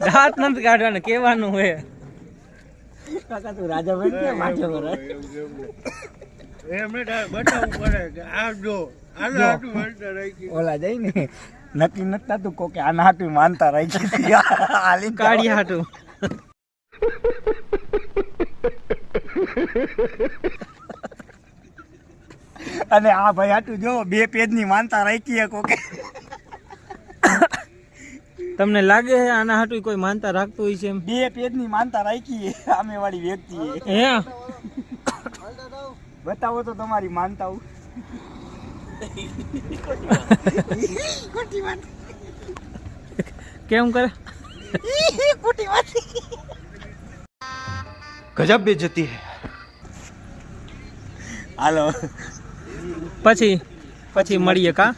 દાંત નથી કાઢવાના, કહેવાનું હોય. કાકા તું રાજા બની ગયા માથે પર એમને બતાવવું પડે કે આ જો આના હાટું માનતા રાખી. ઓલા જઈ ને નક્કી નથી થતું કોકે આના હાટું માનતા રાખી હાલી કાઢી હાટું. અને આ ભાઈ હાટું જો 2 પેજની માનતા રાખી કોકે. તમને લાગે છે આના હાટું કોઈ માનતા રાખતું હોય છે એમ? 2 પેજની માનતા રાખી સામે વાળી વ્યક્તિએ. હે બતાવો તો તમારી માનતા. કેમ કરે? ગજબ બેइज्जती है. હાલો પછી મળીએ કા.